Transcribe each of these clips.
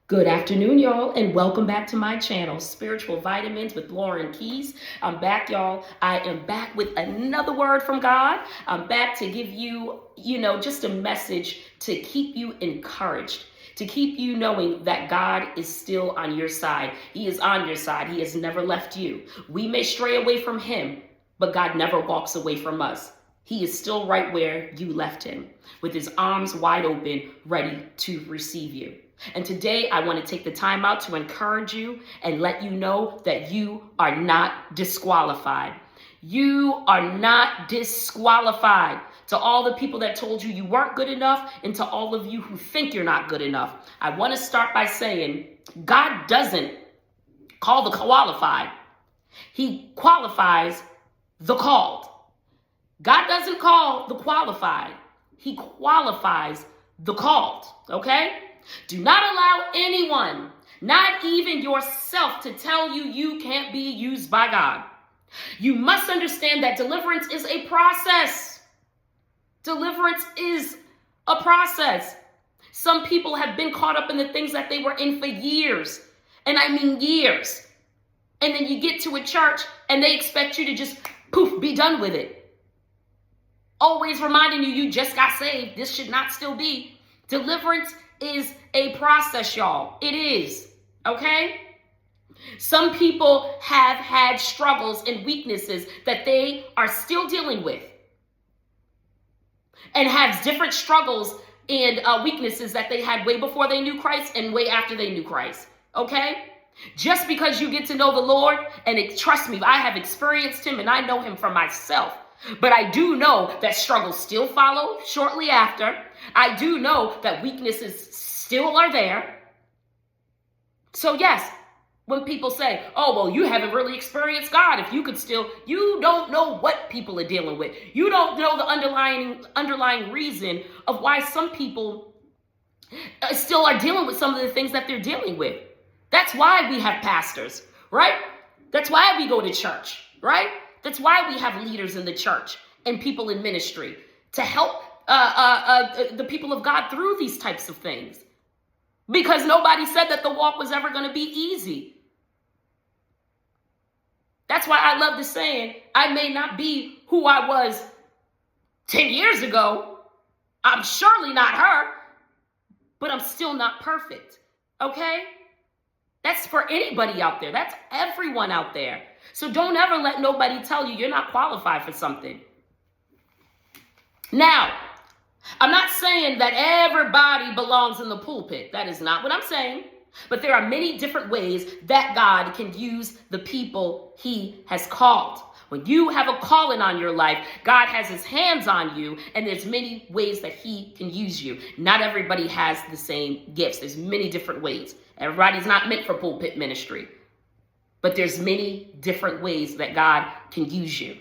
Good afternoon, y'all, and welcome back to my channel, Spiritual Vitamins with Lauren Keys. I'm back, y'all. I am back with another word from God. I'm back to give you, just a message to keep you encouraged, to keep you knowing that God is still on your side. He is on your side. He has never left you. We may stray away from Him, but God never walks away from us. He is still right where you left Him, with His arms wide open, ready to receive you. And today I want to take the time out to encourage you and let you know that you are not disqualified. You are not disqualified. To all the people that told you you weren't good enough, and to all of you who think you're not good enough, I want to start by saying God doesn't call the qualified. He qualifies the called. God doesn't call the qualified. He qualifies the called, okay? Do not allow anyone, not even yourself, to tell you you can't be used by God. You must understand that deliverance is a process. Deliverance is a process. Some people have been caught up in the things that they were in for years. And I mean years. And then you get to a church and they expect you to just poof, be done with it. Always reminding you just got saved. This should not still be. Deliverance is a process, y'all. It is, okay? Some people have had struggles and weaknesses that they are still dealing with, and have different struggles and weaknesses that they had way before they knew Christ and way after they knew Christ, okay? Just because you get to know the Lord, and trust me, I have experienced Him and I know Him for myself. But I do know that struggles still follow shortly after. I do know that weaknesses still are there. So yes, when people say, oh, well, you haven't really experienced God. If you could still, you don't know what people are dealing with. You don't know the underlying reason of why some people still are dealing with some of the things that they're dealing with. That's why we have pastors, right? That's why we go to church, right? That's why we have leaders in the church and people in ministry to help the people of God through these types of things. Because nobody said that the walk was ever going to be easy. That's why I love the saying, I may not be who I was 10 years ago. I'm surely not her, but I'm still not perfect. Okay? That's for anybody out there. That's everyone out there. So don't ever let nobody tell you you're not qualified for something. Now, I'm not saying that everybody belongs in the pulpit. That is not what I'm saying. But there are many different ways that God can use the people He has called. When you have a calling on your life, God has His hands on you, and there's many ways that He can use you. Not everybody has the same gifts. There's many different ways. Everybody's not meant for pulpit ministry. But there's many different ways that God can use you.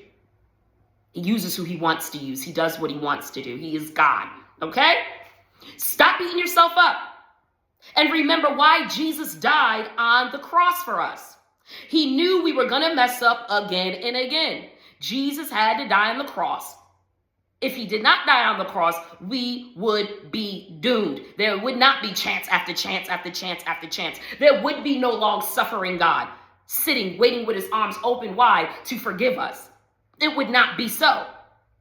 He uses who He wants to use. He does what He wants to do. He is God, okay? Stop beating yourself up. And remember why Jesus died on the cross for us. He knew we were going to mess up again and again. Jesus had to die on the cross. If He did not die on the cross, we would be doomed. There would not be chance after chance after chance after chance. There would be no long-suffering God sitting, waiting with His arms open wide to forgive us. It would not be so,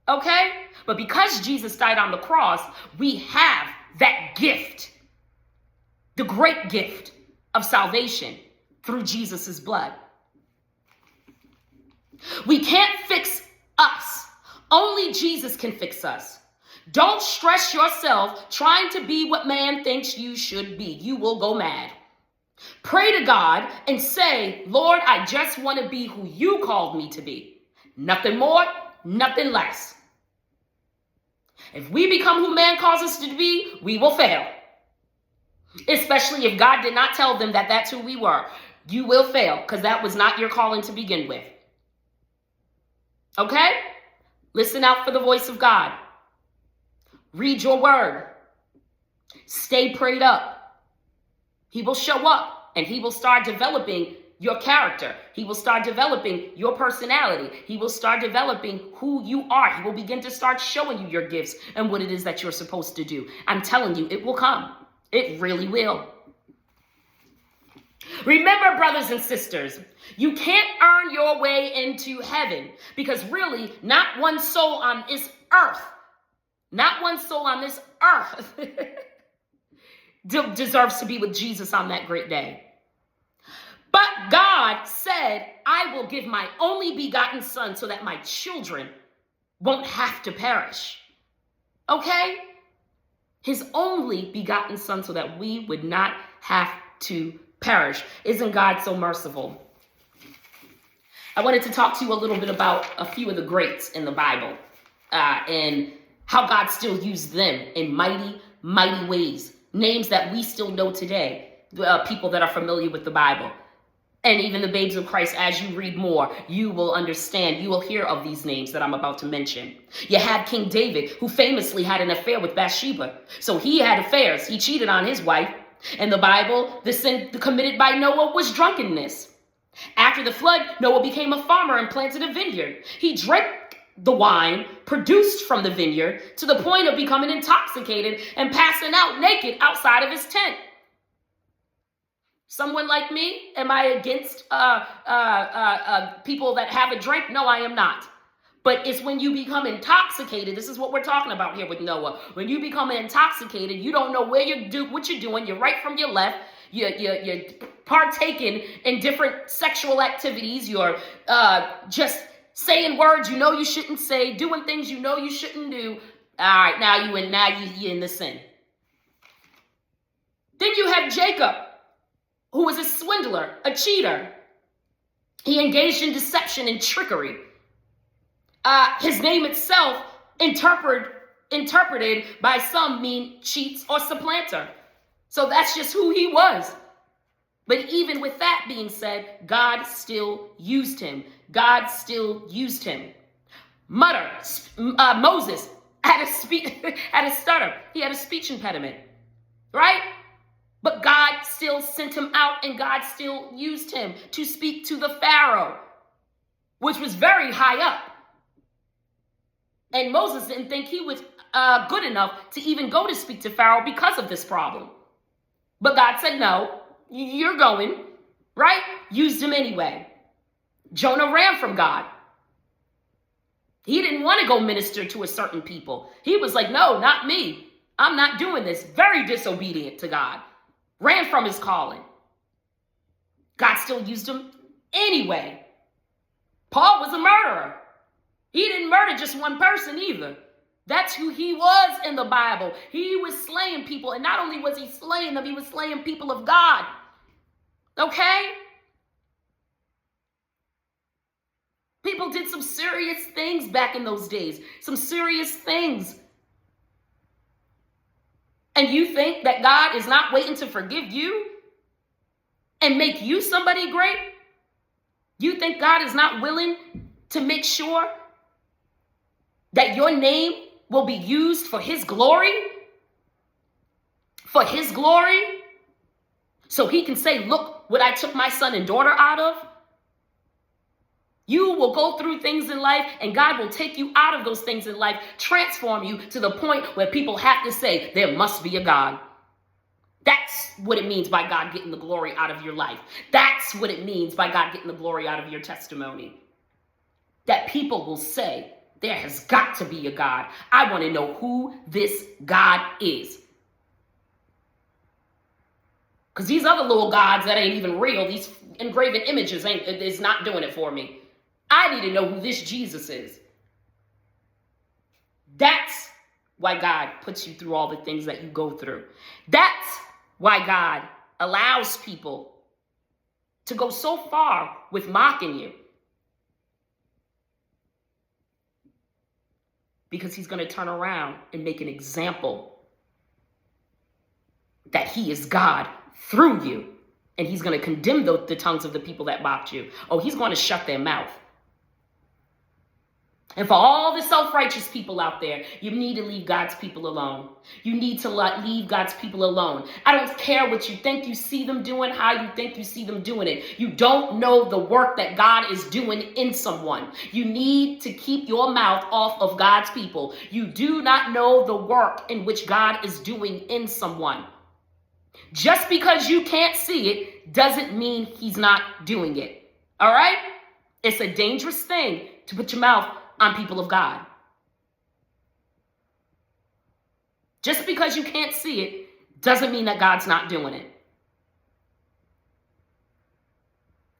okay? But because Jesus died on the cross, we have that gift, the great gift of salvation through Jesus's blood. We can't fix us. Only Jesus can fix us. Don't stress yourself trying to be what man thinks you should be. You will go mad. Pray to God and say, Lord, I just want to be who You called me to be. Nothing more, nothing less. If we become who man calls us to be, we will fail. Especially if God did not tell them that that's who we were. You will fail because that was not your calling to begin with. Okay? Listen out for the voice of God. Read your word. Stay prayed up. He will show up and He will start developing your character. He will start developing your personality. He will start developing who you are. He will begin to start showing you your gifts and what it is that you're supposed to do. I'm telling you, it will come. It really will. Remember, brothers and sisters, you can't earn your way into heaven, because really not one soul on this earth, not one soul on this earth deserves to be with Jesus on that great day. But God said, I will give my only begotten son so that my children won't have to perish. Okay? His only begotten son so that we would not have to perish. Isn't God so merciful? I wanted to talk to you a little bit about a few of the greats in the Bible and how God still used them in mighty, mighty ways. Names that we still know today, people that are familiar with the Bible. And even the babes of Christ, as you read more, you will understand, you will hear of these names that I'm about to mention. You had King David, who famously had an affair with Bathsheba. So he had affairs. He cheated on his wife. In the Bible, the sin committed by Noah was drunkenness. After the flood, Noah became a farmer and planted a vineyard. He drank the wine produced from the vineyard to the point of becoming intoxicated and passing out naked outside of his tent. Someone like me, am I against people that have a drink? No, I am not. But it's when you become intoxicated. This is what we're talking about here with Noah. When you become intoxicated, you don't know what you're doing. You're right from your left. You're partaking in different sexual activities. You're just saying words you know you shouldn't say, doing things you know you shouldn't do. All right, now you're in the sin. Then you have Jacob, who was a swindler, a cheater. He engaged in deception and trickery. His name itself, interpreted by some, mean cheats or supplanter. So that's just who he was. But even with that being said, God still used him. God still used him. Moses had a stutter. He had a speech impediment, right? But God still sent him out, and God still used him to speak to the Pharaoh, which was very high up. And Moses didn't think he was good enough to even go to speak to Pharaoh because of this problem. But God said, no, you're going, right? Used him anyway. Jonah ran from God. He didn't want to go minister to a certain people. He was like, no, not me. I'm not doing this. Very disobedient to God. Ran from his calling. God still used him anyway. Paul was a murderer. He didn't murder just one person either. That's who he was in the Bible. He was slaying people. And not only was he slaying them, he was slaying people of God. Okay? People did some serious things back in those days. Some serious things. And you think that God is not waiting to forgive you and make you somebody great? You think God is not willing to make sure that your name will be used for his glory? For his glory? So he can say, look what I took my son and daughter out of? You will go through things in life, and God will take you out of those things in life, transform you to the point where people have to say, there must be a God. That's what it means by God getting the glory out of your life. That's what it means by God getting the glory out of your testimony. That people will say, there has got to be a God. I want to know who this God is. Because these other little gods that ain't even real, these engraven images is not doing it for me. I need to know who this Jesus is. That's why God puts you through all the things that you go through. That's why God allows people to go so far with mocking you. Because he's going to turn around and make an example that he is God through you. And he's going to condemn the tongues of the people that mocked you. Oh, he's going to shut their mouth. And for all the self-righteous people out there, you need to leave God's people alone. You need to leave God's people alone. I don't care what you think you see them doing, how you think you see them doing it. You don't know the work that God is doing in someone. You need to keep your mouth off of God's people. You do not know the work in which God is doing in someone. Just because you can't see it doesn't mean he's not doing it. All right? It's a dangerous thing to put your mouth on people of God. Just because you can't see it doesn't mean that God's not doing it.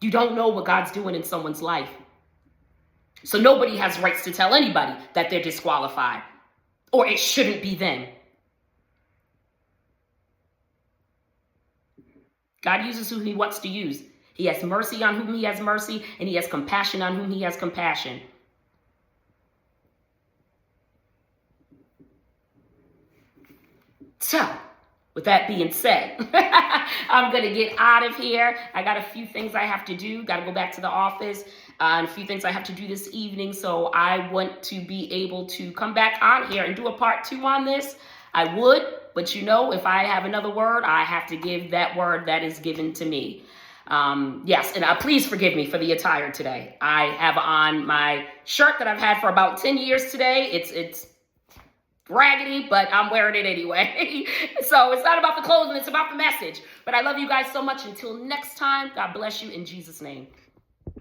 You don't know what God's doing in someone's life. So nobody has rights to tell anybody that they're disqualified or it shouldn't be them. God uses who he wants to use. He has mercy on whom he has mercy, and he has compassion on whom he has compassion. So, with that being said, I'm going to get out of here. I got a few things I have to do. Got to go back to the office and a few things I have to do this evening. So I want to be able to come back on here and do a part 2 on this. I would, but if I have another word, I have to give that word that is given to me. Yes, and please forgive me for the attire today. I have on my shirt that I've had for about 10 years today. It's raggedy, but I'm wearing it anyway. So it's not about the clothing, it's about the message. But I love you guys so much. Until next time, God bless you in Jesus' name.